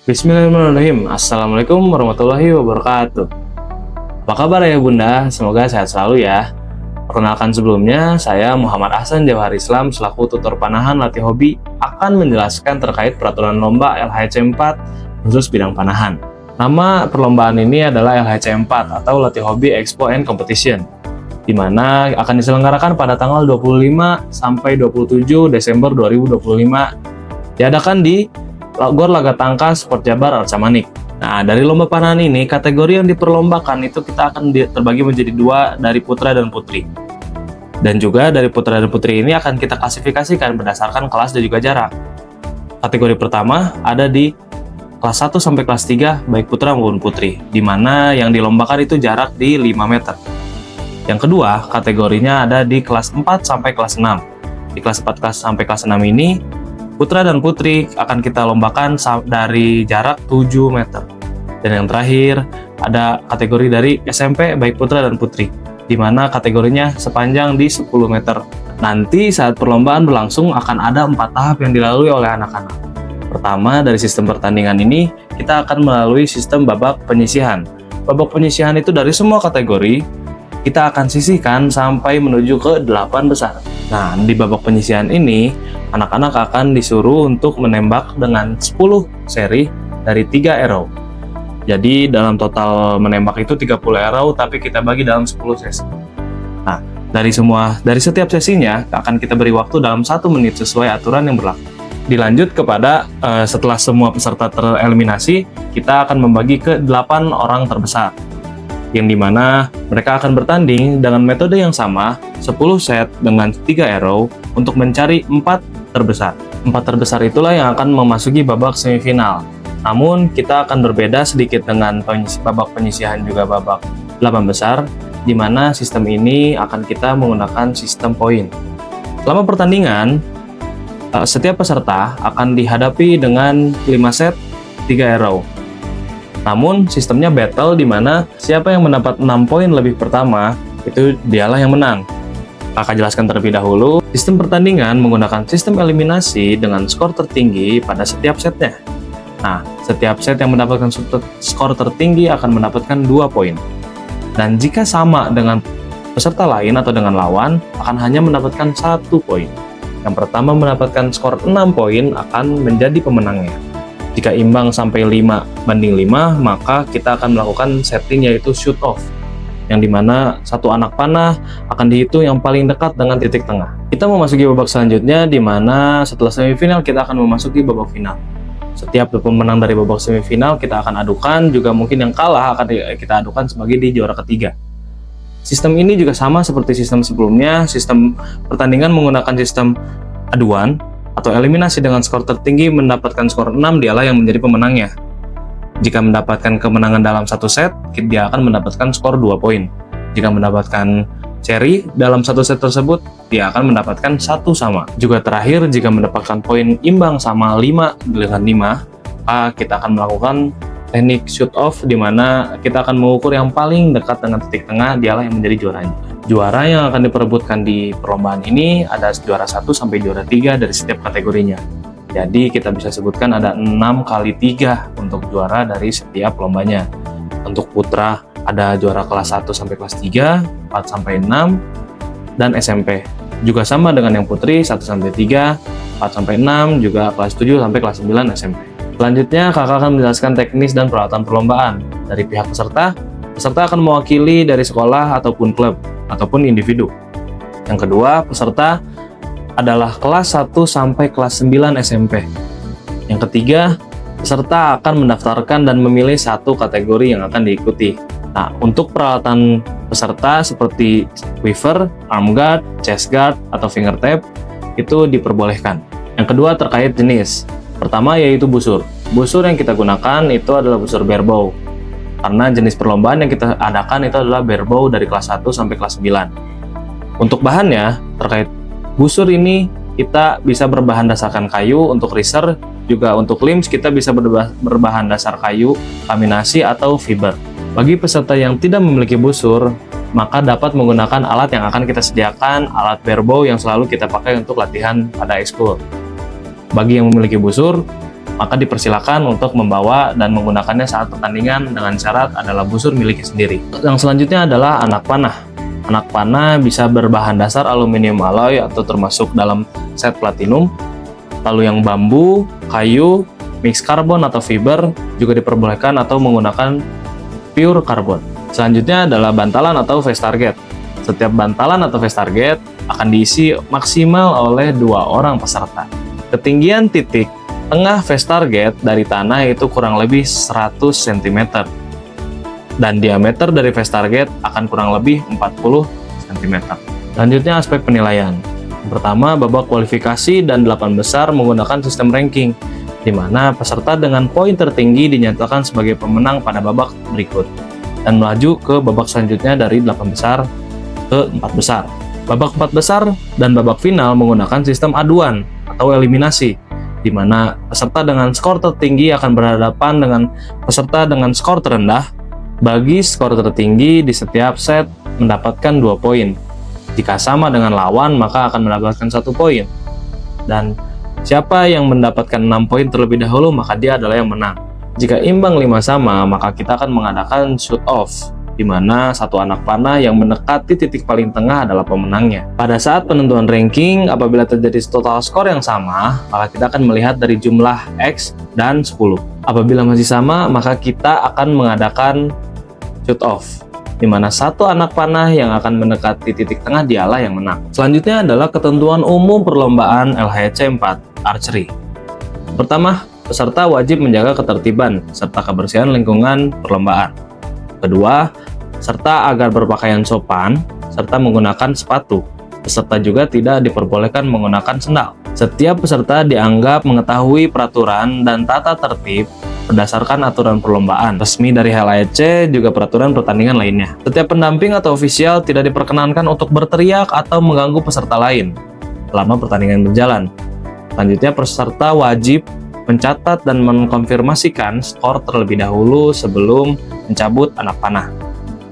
Bismillahirrahmanirrahim. Assalamualaikum warahmatullahi wabarakatuh. Apa kabar ya Bunda? Semoga sehat selalu ya. Perkenalkan sebelumnya, saya Muhammad Ahsan Jawahar Islam selaku tutor panahan latih hobi akan menjelaskan terkait peraturan lomba LHC 4 khusus bidang panahan. Nama perlombaan ini adalah LHC 4 atau Latih Hobi Expo and Competition, di mana akan diselenggarakan pada tanggal 25 sampai 27 Desember 2025. Diadakan di Gor Laga Tangkas Sport Jabar Al-Samanik. Nah, dari lomba panahan ini, kategori yang diperlombakan itu kita akan terbagi menjadi dua, dari putra dan putri. Dan juga dari putra dan putri ini akan kita klasifikasikan berdasarkan kelas dan juga jarak. Kategori pertama ada di kelas 1 sampai kelas 3 baik putra maupun putri, di mana yang dilombakan itu jarak di 5 meter. Yang kedua, kategorinya ada di kelas 4 sampai kelas 6. Di kelas 4 sampai kelas 6 ini putra dan putri akan kita lombakan dari jarak 7 meter. Dan yang terakhir, ada kategori dari SMP baik putra dan putri, di mana kategorinya sepanjang di 10 meter. Nanti saat perlombaan berlangsung akan ada 4 tahap yang dilalui oleh anak-anak. Pertama, dari sistem pertandingan ini, kita akan melalui sistem babak penyisihan. Babak penyisihan itu dari semua kategori, kita akan sisihkan sampai menuju ke 8 besar. Nah, di babak penyisihan ini, anak-anak akan disuruh untuk menembak dengan 10 seri dari 3 arrow. Jadi, dalam total menembak itu 30 arrow, tapi kita bagi dalam 10 sesi. Nah, dari setiap sesinya, akan kita beri waktu dalam 1 menit sesuai aturan yang berlaku. Dilanjut kepada, setelah semua peserta tereliminasi, kita akan membagi ke 8 orang terbesar, yang dimana mereka akan bertanding dengan metode yang sama, 10 set dengan 3 arrow untuk mencari 4 terbesar. 4 terbesar itulah yang akan memasuki babak semifinal. Namun, kita akan berbeda sedikit dengan babak penyisihan juga babak 8 besar, di mana sistem ini akan kita menggunakan sistem poin. Selama pertandingan, setiap peserta akan dihadapi dengan 5 set, 3 arrow. Namun, sistemnya battle di mana siapa yang mendapat 6 poin lebih pertama, itu dialah yang menang. Kakak jelaskan terlebih dahulu, sistem pertandingan menggunakan sistem eliminasi dengan skor tertinggi pada setiap setnya. Nah, setiap set yang mendapatkan skor tertinggi akan mendapatkan 2 poin. Dan jika sama dengan peserta lain atau dengan lawan, akan hanya mendapatkan 1 poin. Yang pertama mendapatkan skor 6 poin akan menjadi pemenangnya. Jika imbang sampai 5-5, maka kita akan melakukan setting yaitu shoot off, yang dimana satu anak panah akan dihitung yang paling dekat dengan titik tengah. Kita memasuki babak selanjutnya, di mana setelah semifinal kita akan memasuki babak final. Setiap pemenang dari babak semifinal kita akan adukan, juga mungkin yang kalah akan kita adukan sebagai di juara ketiga. Sistem ini juga sama seperti sistem sebelumnya. Sistem pertandingan menggunakan sistem aduan atau eliminasi dengan skor tertinggi mendapatkan skor 6, dialah yang menjadi pemenangnya. Jika mendapatkan kemenangan dalam satu set, dia akan mendapatkan skor 2 poin. Jika mendapatkan seri dalam satu set tersebut, dia akan mendapatkan 1 sama. Juga terakhir, jika mendapatkan poin imbang sama 5 dengan 5, maka kita akan melakukan teknik shoot off, di mana kita akan mengukur yang paling dekat dengan titik tengah, dialah yang menjadi juaranya. Juara yang akan diperebutkan di perlombaan ini ada juara 1 sampai juara 3 dari setiap kategorinya. Jadi kita bisa sebutkan ada 6 kali 3 untuk juara dari setiap lombanya. Untuk putra ada juara kelas 1 sampai kelas 3, 4 sampai 6, dan SMP. Juga sama dengan yang putri, 1 sampai 3, 4 sampai 6, juga kelas 7 sampai kelas 9 SMP. Selanjutnya, kakak akan menjelaskan teknis dan peralatan perlombaan. Dari pihak peserta, peserta akan mewakili dari sekolah ataupun klub, ataupun individu. Yang kedua, peserta adalah kelas 1 sampai kelas 9 SMP. Yang ketiga, peserta akan mendaftarkan dan memilih satu kategori yang akan diikuti. Nah, untuk peralatan peserta seperti quiver, arm guard, chest guard, atau finger tape, itu diperbolehkan. Yang kedua, terkait jenis. Pertama yaitu busur. Busur yang kita gunakan itu adalah busur barebow. Karena jenis perlombaan yang kita adakan itu adalah barebow dari kelas 1 sampai kelas 9. Untuk bahannya, terkait busur ini kita bisa berbahan dasarkan kayu untuk riser, juga untuk limbs kita bisa berbahan dasar kayu, laminasi, atau fiber. Bagi peserta yang tidak memiliki busur, maka dapat menggunakan alat yang akan kita sediakan, alat barebow yang selalu kita pakai untuk latihan pada ekskul. Bagi yang memiliki busur, maka dipersilakan untuk membawa dan menggunakannya saat pertandingan dengan syarat adalah busur miliknya sendiri. Yang selanjutnya adalah anak panah. Anak panah bisa berbahan dasar aluminium alloy atau termasuk dalam set platinum. Lalu yang bambu, kayu, mix karbon atau fiber juga diperbolehkan atau menggunakan pure karbon. Selanjutnya adalah bantalan atau face target. Setiap bantalan atau face target akan diisi maksimal oleh 2 orang peserta. Ketinggian titik tengah face target dari tanah itu kurang lebih 100 cm. Dan diameter dari face target akan kurang lebih 40 cm. Selanjutnya aspek penilaian. Pertama, babak kualifikasi dan 8 besar menggunakan sistem ranking, di mana peserta dengan poin tertinggi dinyatakan sebagai pemenang pada babak berikut dan melaju ke babak selanjutnya dari 8 besar ke 4 besar. Babak 4 besar dan babak final menggunakan sistem aduan atau eliminasi, di mana peserta dengan skor tertinggi akan berhadapan dengan peserta dengan skor terendah. Bagi skor tertinggi di setiap set mendapatkan 2 poin. Jika sama dengan lawan, maka akan mendapatkan 1 poin. Dan siapa yang mendapatkan 6 poin terlebih dahulu, maka dia adalah yang menang. Jika imbang 5 sama, maka kita akan mengadakan shoot off, di mana satu anak panah yang mendekati titik paling tengah adalah pemenangnya. Pada saat penentuan ranking, apabila terjadi total skor yang sama, maka kita akan melihat dari jumlah X dan 10. Apabila masih sama, maka kita akan mengadakan shoot off, di mana satu anak panah yang akan mendekati titik tengah dialah yang menang. Selanjutnya adalah ketentuan umum perlombaan LHC 4 Archery. Pertama, peserta wajib menjaga ketertiban serta kebersihan lingkungan perlombaan. Kedua, serta agar berpakaian sopan serta menggunakan sepatu. Peserta juga tidak diperbolehkan menggunakan sendal. Setiap peserta dianggap mengetahui peraturan dan tata tertib berdasarkan aturan perlombaan resmi dari LHC juga peraturan pertandingan lainnya. Setiap pendamping atau ofisial tidak diperkenankan untuk berteriak atau mengganggu peserta lain selama pertandingan berjalan. Selanjutnya, peserta wajib mencatat dan mengkonfirmasikan skor terlebih dahulu sebelum mencabut anak panah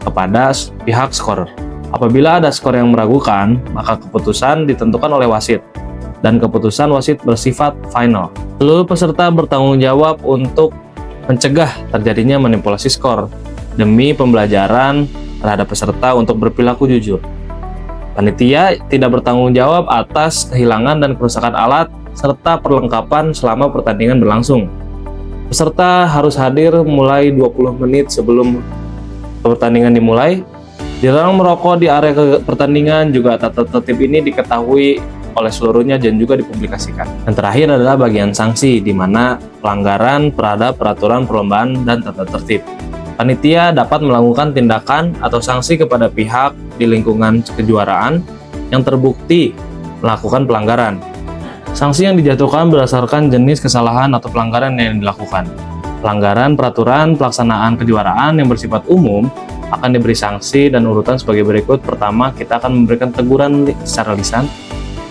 kepada pihak scorer. Apabila ada skor yang meragukan, maka keputusan ditentukan oleh wasit dan keputusan wasit bersifat final. Seluruh peserta bertanggung jawab untuk mencegah terjadinya manipulasi skor demi pembelajaran terhadap peserta untuk berperilaku jujur. Panitia tidak bertanggung jawab atas kehilangan dan kerusakan alat serta perlengkapan selama pertandingan berlangsung. Peserta harus hadir mulai 20 menit sebelum pertandingan dimulai. Dilarang merokok di area pertandingan, juga tata tertib ini diketahui oleh seluruhnya dan juga dipublikasikan. Yang terakhir adalah bagian sanksi, di mana pelanggaran terhadap peraturan perlombaan dan tata tertib. Panitia dapat melakukan tindakan atau sanksi kepada pihak di lingkungan kejuaraan yang terbukti melakukan pelanggaran. Sanksi yang dijatuhkan berdasarkan jenis kesalahan atau pelanggaran yang dilakukan. Pelanggaran peraturan pelaksanaan kejuaraan yang bersifat umum akan diberi sanksi dan urutan sebagai berikut. Pertama, kita akan memberikan teguran secara lisan.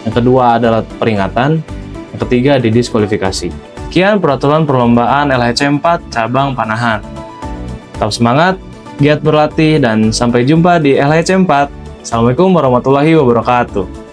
Yang kedua adalah peringatan. Yang ketiga, didiskualifikasi. Sekian peraturan perlombaan LHC 4 cabang panahan. Tetap semangat, giat berlatih, dan sampai jumpa di LHC 4. Assalamualaikum warahmatullahi wabarakatuh.